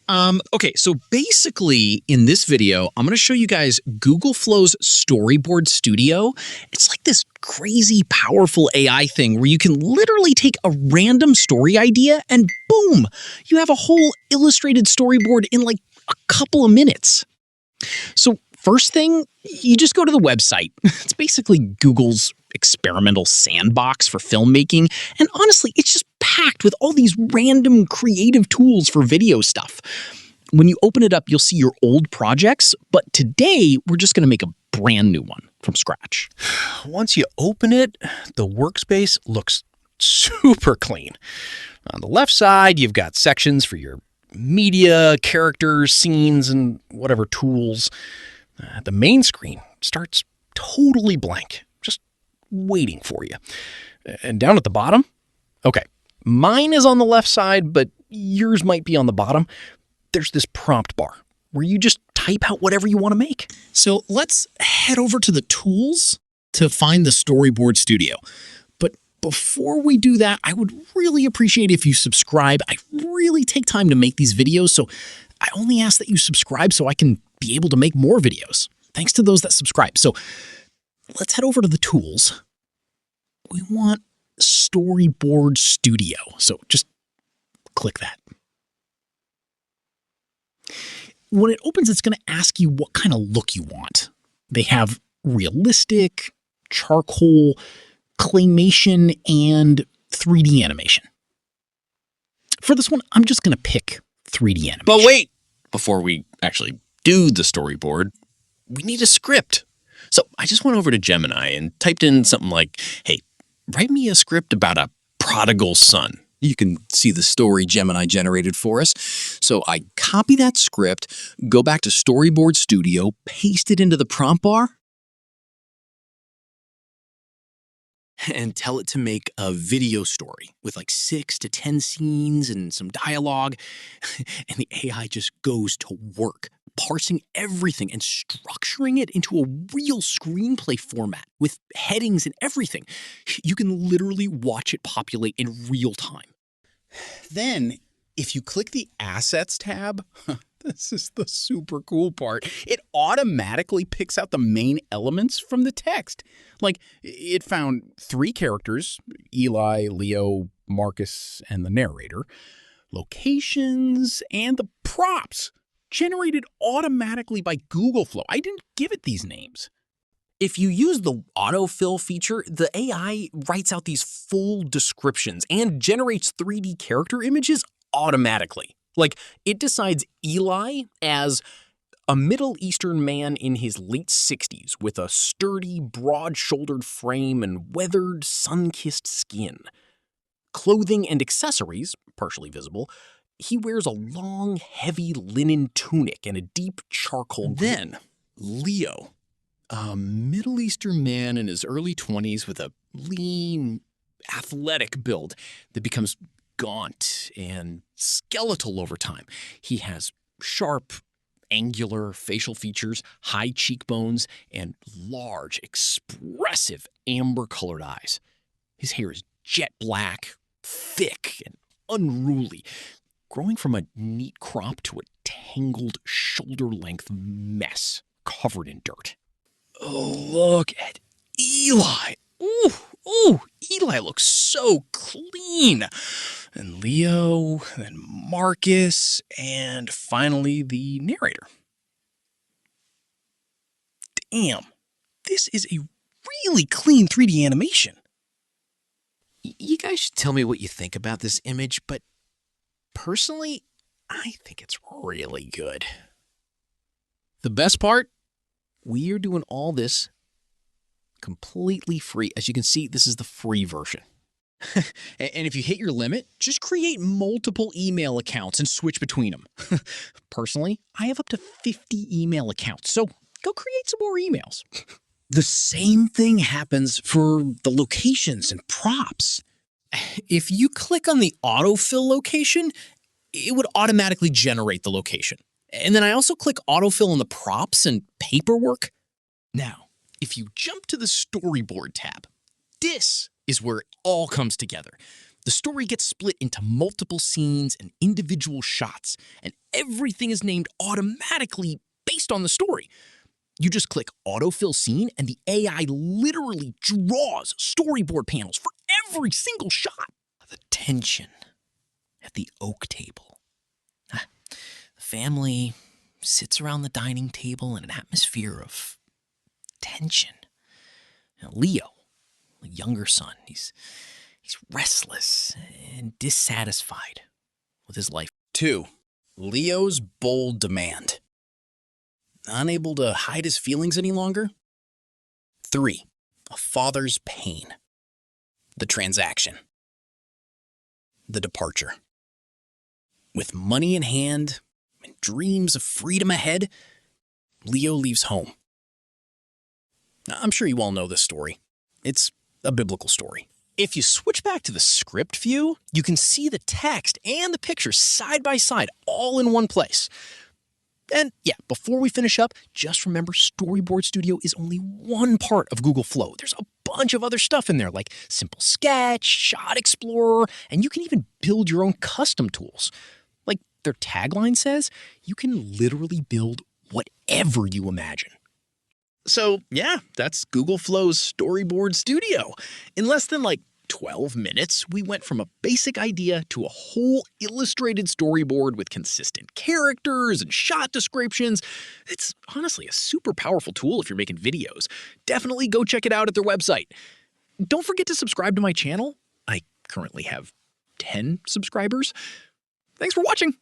Okay, so basically in this video, I'm going to show you guys Google Flow's Storyboard Studio. It's like this crazy, powerful AI thing where you can literally take a random story idea and boom, you have a whole illustrated storyboard in like a couple of minutes. So first thing, you just go to the website. It's basically Google's experimental sandbox for filmmaking. And honestly, it's just packed with all these random creative tools for video stuff. When you open it up, you'll see your old projects, but today we're just going to make a brand new one from scratch. Once you open it, the workspace looks super clean. On the left side, you've got sections for your media, characters, scenes, and whatever tools. The main screen starts totally blank, just waiting for you. And down at the bottom, okay, mine is on the left side, but yours might be on the bottom. There's this prompt bar where you just type out whatever you want to make. So let's head over to the tools to find the Storyboard Studio. But before we do that, I would really appreciate if you subscribe. I really take time to make these videos, so I only ask that you subscribe so I can be able to make more videos. Thanks to those that subscribe. So let's head over to the tools. We want Storyboard Studio. So just click that. When it opens, it's going to ask you what kind of look you want. They have realistic, charcoal, claymation, and 3D animation. For this one, I'm just going to pick 3D animation. But wait! Before we actually do the storyboard, we need a script. So I just went over to Gemini and typed in something like, hey, write me a script about a prodigal son. You can see the story Gemini generated for us. So I copy that script, go back to Storyboard Studio, paste it into the prompt bar, and tell it to make a video story with like 6 to 10 scenes and some dialogue. And the AI just goes to work, parsing everything and structuring it into a real screenplay format with headings and everything. You can literally watch it populate in real time. Then, if you click the Assets tab, this is the super cool part, it automatically picks out the main elements from the text. Like, it found 3 characters, Eli, Leo, Marcus, and the narrator, locations, and the props, generated automatically by Google Flow. I didn't give it these names. If you use the autofill feature, the AI writes out these full descriptions and generates 3D character images automatically. Like, it decides Eli as a Middle Eastern man in his late 60s with a sturdy, broad-shouldered frame and weathered, sun-kissed skin. Clothing and accessories, partially visible, he wears a long, heavy linen tunic and a deep charcoal green. Then, Leo, a Middle Eastern man in his early 20s with a lean, athletic build that becomes gaunt and skeletal over time. He has sharp, angular facial features, high cheekbones, and large, expressive amber-colored eyes. His hair is jet black, thick, and unruly, growing from a neat crop to a tangled, shoulder-length mess covered in dirt. Oh, look at Eli. Ooh, Eli looks so clean. And Leo, then Marcus, and finally the narrator. Damn, this is a really clean 3D animation. You guys should tell me what you think about this image, but personally, I think it's really good. The best part? We are doing all this completely free. As you can see, this is the free version. And if you hit your limit, just create multiple email accounts and switch between them. Personally, I have up to 50 email accounts, so go create some more emails. The same thing happens for the locations and props. If you click on the autofill location, it would automatically generate the location. And then I also click autofill on the props and paperwork. Now, if you jump to the storyboard tab, this is where it all comes together. The The story gets split into multiple scenes and individual shots, and everything is named automatically based on the story. You just click autofill scene, and the AI literally draws storyboard panels for every single shot. The tension at the oak table. The family sits around the dining table in an atmosphere of tension. Now, Leo, the younger son, he's restless and dissatisfied with his life. 2. Leo's bold demand. Unable to hide his feelings any longer. 3. A father's pain. The transaction. The departure. With money in hand and dreams of freedom ahead, Leo leaves home. I'm sure you all know this story. It's a biblical story. If you switch back to the script view, you can see the text and the pictures side by side, all in one place. And yeah, before we finish up, just remember Storyboard Studio is only one part of Google Flow. There's a bunch of other stuff in there like Simple Sketch, Shot Explorer, and you can even build your own custom tools. Like their tagline says, you can literally build whatever you imagine. So yeah, that's Google Flow's Storyboard Studio. In less than 12 minutes, we went from a basic idea to a whole illustrated storyboard with consistent characters and shot descriptions. It's honestly a super powerful tool if you're making videos. Definitely go check it out at their website. Don't forget to subscribe to my channel. I currently have 10 subscribers. Thanks for watching.